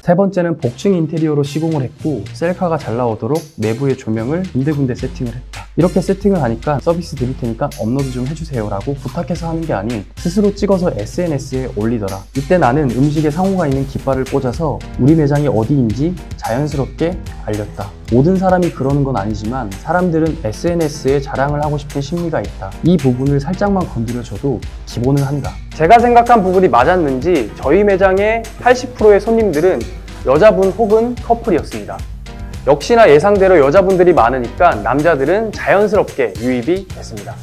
세 번째는 복층 인테리어로 시공을 했고 셀카가 잘 나오도록 내부의 조명을 군데군데 세팅을 했다. 이렇게 세팅을 하니까 서비스 드릴 테니까 업로드 좀 해주세요 라고 부탁해서 하는 게 아닌 스스로 찍어서 SNS에 올리더라. 이때 나는 음식에 상호가 있는 깃발을 꽂아서 우리 매장이 어디인지 자연스럽게 알렸다. 모든 사람이 그러는 건 아니지만 사람들은 SNS에 자랑을 하고 싶은 심리가 있다. 이 부분을 살짝만 건드려줘도 기본은 한다. 제가 생각한 부분이 맞았는지 저희 매장의 80%의 손님들은 여자분 혹은 커플이었습니다. 역시나 예상대로 여자분들이 많으니까 남자들은 자연스럽게 유입이 됐습니다.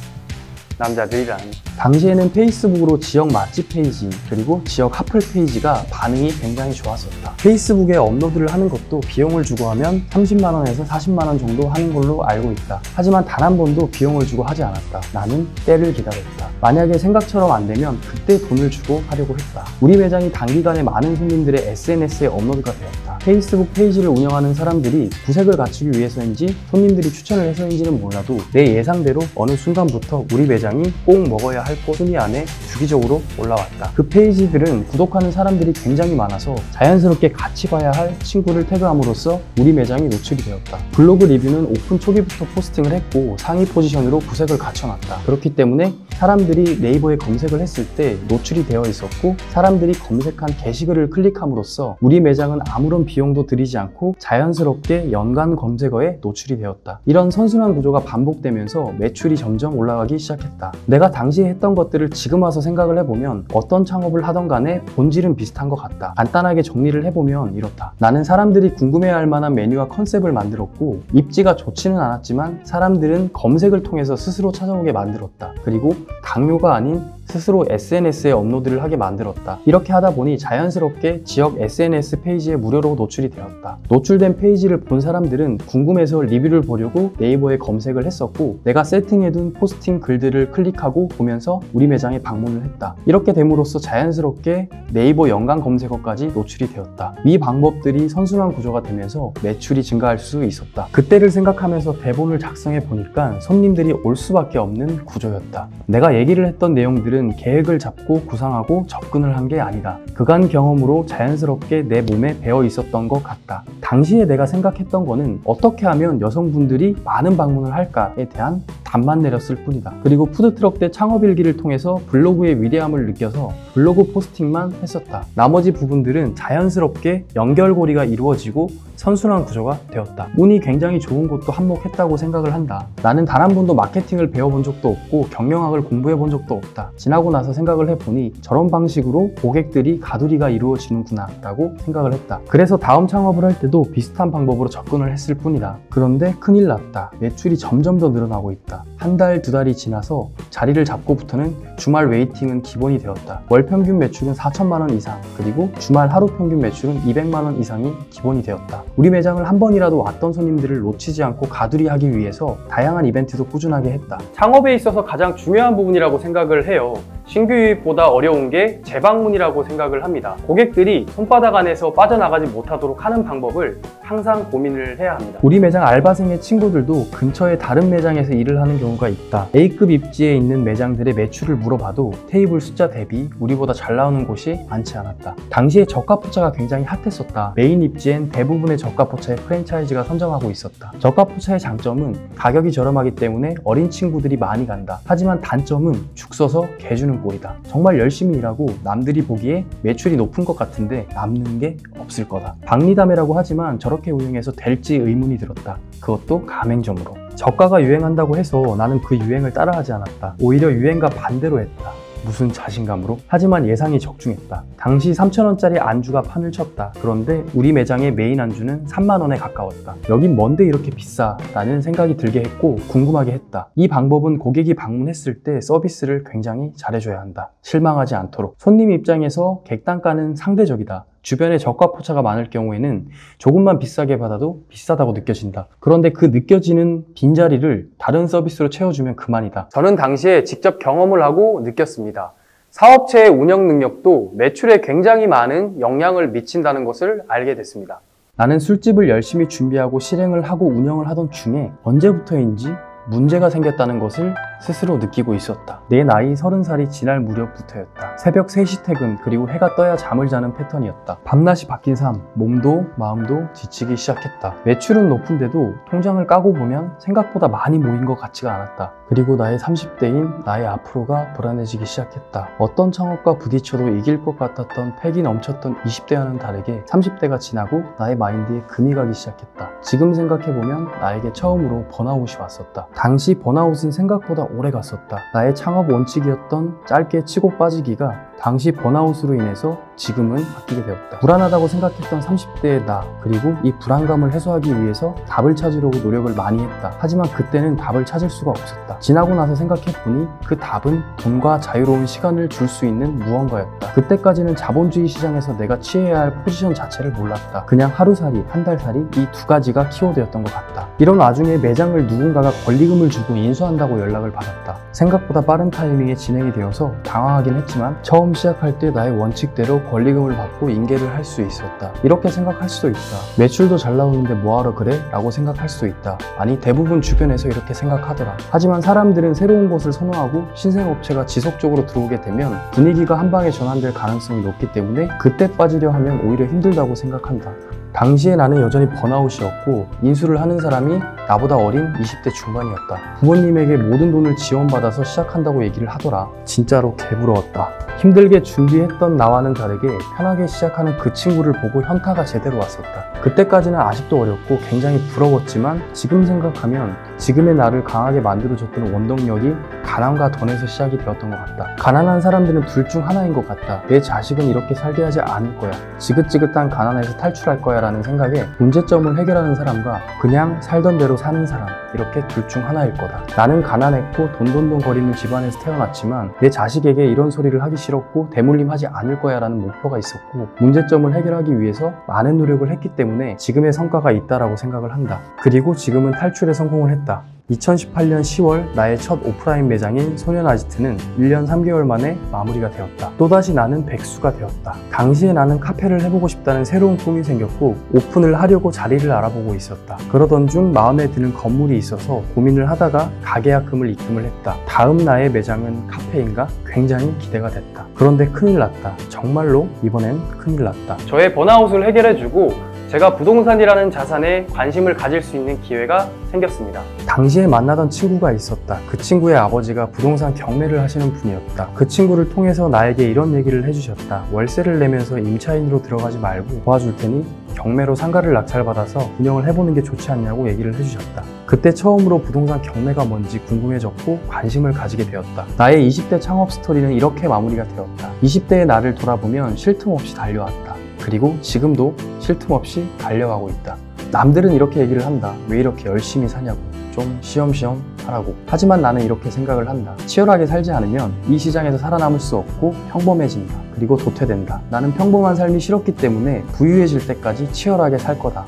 남자들이란. 당시에는 페이스북으로 지역 맛집 페이지 그리고 지역 핫플 페이지가 반응이 굉장히 좋았었다. 페이스북에 업로드를 하는 것도 비용을 주고 하면 30만원에서 40만원 정도 하는 걸로 알고 있다. 하지만 단 한 번도 비용을 주고 하지 않았다. 나는 때를 기다렸다. 만약에 생각처럼 안 되면 그때 돈을 주고 하려고 했다. 우리 매장이 단기간에 많은 손님들의 SNS에 업로드가 되었다. 페이스북 페이지를 운영하는 사람들이 구색을 갖추기 위해서인지 손님들이 추천을 해서인지는 몰라도 내 예상대로 어느 순간부터 우리 매장이 꼭 먹어야 할 곳 순위 안에 주기적으로 올라왔다. 그 페이지들은 구독하는 사람들이 굉장히 많아서 자연스럽게 같이 봐야 할 친구를 태그함으로써 우리 매장이 노출이 되었다. 블로그 리뷰는 오픈 초기부터 포스팅을 했고 상위 포지션으로 구색을 갖춰놨다. 그렇기 때문에 사람들이 네이버에 검색을 했을 때 노출이 되어 있었고 사람들이 검색한 게시글을 클릭함으로써 우리 매장은 아무런 비용도 들이지 않고 자연스럽게 연관 검색어에 노출이 되었다. 이런 선순환 구조가 반복되면서 매출이 점점 올라가기 시작했다. 내가 당시에 했던 것들을 지금 와서 생각을 해보면 어떤 창업을 하던 간에 본질은 비슷한 것 같다. 간단하게 정리를 해보면 이렇다. 나는 사람들이 궁금해할 만한 메뉴와 컨셉을 만들었고 입지가 좋지는 않았지만 사람들은 검색을 통해서 스스로 찾아오게 만들었다. 그리고 강요가 아닌 스스로 SNS에 업로드를 하게 만들었다. 이렇게 하다 보니 자연스럽게 지역 SNS 페이지에 무료로 노출이 되었다. 노출된 페이지를 본 사람들은 궁금해서 리뷰를 보려고 네이버에 검색을 했었고 내가 세팅해둔 포스팅 글들을 클릭하고 보면서 우리 매장에 방문을 했다. 이렇게 됨으로써 자연스럽게 네이버 연관 검색어까지 노출이 되었다. 이 방법들이 선순환 구조가 되면서 매출이 증가할 수 있었다. 그때를 생각하면서 대본을 작성해 보니까 손님들이 올 수밖에 없는 구조였다. 내가 얘기를 했던 내용들은 계획을 잡고 구상하고 접근을 한 게 아니다. 그간 경험으로 자연스럽게 내 몸에 배어 있었던 것 같다. 당시에 내가 생각했던 거는 어떻게 하면 여성분들이 많은 방문을 할까에 대한 답만 내렸을 뿐이다. 그리고 푸드트럭 때 창업일기를 통해서 블로그의 위대함을 느껴서 블로그 포스팅만 했었다. 나머지 부분들은 자연스럽게 연결고리가 이루어지고 선순환 구조가 되었다. 운이 굉장히 좋은 것도 한몫했다고 생각을 한다. 나는 단 한 번도 마케팅을 배워본 적도 없고 경영학을 공부해본 적도 없다. 지나고 나서 생각을 해보니 저런 방식으로 고객들이 가두리가 이루어지는구나 라고 생각을 했다. 그래서 다음 창업을 할 때도 비슷한 방법으로 접근을 했을 뿐이다. 그런데 큰일 났다. 매출이 점점 더 늘어나고 있다. 한 달, 두 달이 지나서 자리를 잡고부터는 주말 웨이팅은 기본이 되었다. 월 평균 매출은 4천만 원 이상, 그리고 주말 하루 평균 매출은 200만 원 이상이 기본이 되었다. 우리 매장을 한 번이라도 왔던 손님들을 놓치지 않고 가두리하기 위해서 다양한 이벤트도 꾸준하게 했다. 창업에 있어서 가장 중요한 부분이라고 생각을 해요. 신규 유입보다 어려운 게 재방문이라고 생각을 합니다. 고객들이 손바닥 안에서 빠져나가지 못하도록 하는 방법을 항상 고민을 해야 합니다. 우리 매장 알바생의 친구들도 근처에 다른 매장에서 일을 하는 경우가 있다. A급 입지에 있는 매장들의 매출을 물어봐도 테이블 숫자 대비 우리보다 잘 나오는 곳이 많지 않았다. 당시에 저가포차가 굉장히 핫했었다. 메인 입지엔 대부분의 저가포차의 프랜차이즈가 선점하고 있었다. 저가포차의 장점은 가격이 저렴하기 때문에 어린 친구들이 많이 간다. 하지만 단점은 죽 서서 개 주는 꼴이다. 정말 열심히 일하고 남들이 보기에 매출이 높은 것 같은데 남는 게 없을 거다. 박리담회라고 하지만 저렇게 운영해서 될지 의문이 들었다. 그것도 가맹점으로. 저가가 유행한다고 해서 나는 그 유행을 따라하지 않았다. 오히려 유행과 반대로 했다. 무슨 자신감으로? 하지만 예상이 적중했다. 당시 3,000원짜리 안주가 판을 쳤다. 그런데 우리 매장의 메인 안주는 3만 원에 가까웠다. 여긴 뭔데 이렇게 비싸? 라는 생각이 들게 했고 궁금하게 했다. 이 방법은 고객이 방문했을 때 서비스를 굉장히 잘해줘야 한다. 실망하지 않도록. 손님 입장에서 객단가는 상대적이다. 주변에 저가포차가 많을 경우에는 조금만 비싸게 받아도 비싸다고 느껴진다. 그런데 그 느껴지는 빈자리를 다른 서비스로 채워주면 그만이다. 저는 당시에 직접 경험을 하고 느꼈습니다. 사업체의 운영 능력도 매출에 굉장히 많은 영향을 미친다는 것을 알게 됐습니다. 나는 술집을 열심히 준비하고 실행을 하고 운영을 하던 중에 언제부터인지 문제가 생겼다는 것을 스스로 느끼고 있었다. 내 나이 30살이 지날 무렵부터였다. 새벽 3시 퇴근 그리고 해가 떠야 잠을 자는 패턴이었다. 밤낮이 바뀐 삶, 몸도 마음도 지치기 시작했다. 매출은 높은데도 통장을 까고 보면 생각보다 많이 모인 것 같지가 않았다. 그리고 나의 30대인 나의 앞으로가 불안해지기 시작했다. 어떤 창업과 부딪혀도 이길 것 같았던 패기 넘쳤던 20대와는 다르게 30대가 지나고 나의 마인드에 금이 가기 시작했다. 지금 생각해보면 나에게 처음으로 번아웃이 왔었다. 당시 번아웃은 생각보다 오래 갔었다. 나의 창업 원칙이었던 짧게 치고 빠지기가 당시 번아웃으로 인해서 지금은 바뀌게 되었다. 불안하다고 생각했던 30대의 나, 그리고 이 불안감을 해소하기 위해서 답을 찾으려고 노력을 많이 했다. 하지만 그때는 답을 찾을 수가 없었다. 지나고 나서 생각해보니 그 답은 돈과 자유로운 시간을 줄 수 있는 무언가였다. 그때까지는 자본주의 시장에서 내가 취해야 할 포지션 자체를 몰랐다. 그냥 하루살이, 한 달살이 이 두 가지가 키워드였던 것 같다. 이런 와중에 매장을 누군가가 권리금을 주고 인수한다고 연락을 받았다. 생각보다 빠른 타이밍에 진행이 되어서 당황하긴 했지만 처음 시작할 때 나의 원칙대로 권리금을 받고 인계를 할 수 있었다. 이렇게 생각할 수도 있다. 매출도 잘 나오는데 뭐하러 그래? 라고 생각할 수도 있다. 아니, 대부분 주변에서 이렇게 생각하더라. 하지만 사람들은 새로운 것을 선호하고 신생업체가 지속적으로 들어오게 되면 분위기가 한 방에 전환될 가능성이 높기 때문에 그때 빠지려 하면 오히려 힘들다고 생각한다. 당시에 나는 여전히 번아웃이었고 인수를 하는 사람이 나보다 어린 20대 중반이었다. 부모님에게 모든 돈을 지원받아서 시작한다고 얘기를 하더라. 진짜로 개부러웠다. 힘들게 준비했던 나와는 다르게 편하게 시작하는 그 친구를 보고 현타가 제대로 왔었다. 그때까지는 아직도 어렸고 굉장히 부러웠지만 지금 생각하면 지금의 나를 강하게 만들어줬던 원동력이 가난과 던에서 시작이 되었던 것 같다. 가난한 사람들은 둘 중 하나인 것 같다. 내 자식은 이렇게 살게 하지 않을 거야. 지긋지긋한 가난에서 탈출할 거야 라는 생각에 문제점을 해결하는 사람과 그냥 살던 대로 사는 사람, 이렇게 둘 중 하나일 거다. 나는 가난했고 돈돈돈 거리는 집안에서 태어났지만 내 자식에게 이런 소리를 하기 싫었고 대물림하지 않을 거야 라는 목표가 있었고 문제점을 해결하기 위해서 많은 노력을 했기 때문에 지금의 성과가 있다라고 생각을 한다. 그리고 지금은 탈출에 성공을 했다. 2018년 10월 나의 첫 오프라인 매장인 소년아지트는 1년 3개월 만에 마무리가 되었다. 또다시 나는 백수가 되었다. 당시에 나는 카페를 해보고 싶다는 새로운 꿈이 생겼고 오픈을 하려고 자리를 알아보고 있었다. 그러던 중 마음에 드는 건물이 있어서 고민을 하다가 가계약금을 입금을 했다. 다음 나의 매장은 카페인가? 굉장히 기대가 됐다. 그런데 큰일 났다. 정말로 이번엔 큰일 났다. 저의 번아웃을 해결해주고 제가 부동산이라는 자산에 관심을 가질 수 있는 기회가 생겼습니다. 당시에 만나던 친구가 있었다. 그 친구의 아버지가 부동산 경매를 하시는 분이었다. 그 친구를 통해서 나에게 이런 얘기를 해주셨다. 월세를 내면서 임차인으로 들어가지 말고 도와줄 테니 경매로 상가를 낙찰받아서 운영을 해보는 게 좋지 않냐고 얘기를 해주셨다. 그때 처음으로 부동산 경매가 뭔지 궁금해졌고 관심을 가지게 되었다. 나의 20대 창업 스토리는 이렇게 마무리가 되었다. 20대의 나를 돌아보면 쉴 틈 없이 달려왔다. 그리고 지금도 쉴 틈 없이 달려가고 있다. 남들은 이렇게 얘기를 한다. 왜 이렇게 열심히 사냐고. 좀 쉬엄쉬엄 하라고. 하지만 나는 이렇게 생각을 한다. 치열하게 살지 않으면 이 시장에서 살아남을 수 없고 평범해진다. 그리고 도태된다. 나는 평범한 삶이 싫었기 때문에 부유해질 때까지 치열하게 살 거다.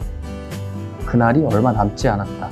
그날이 얼마 남지 않았다.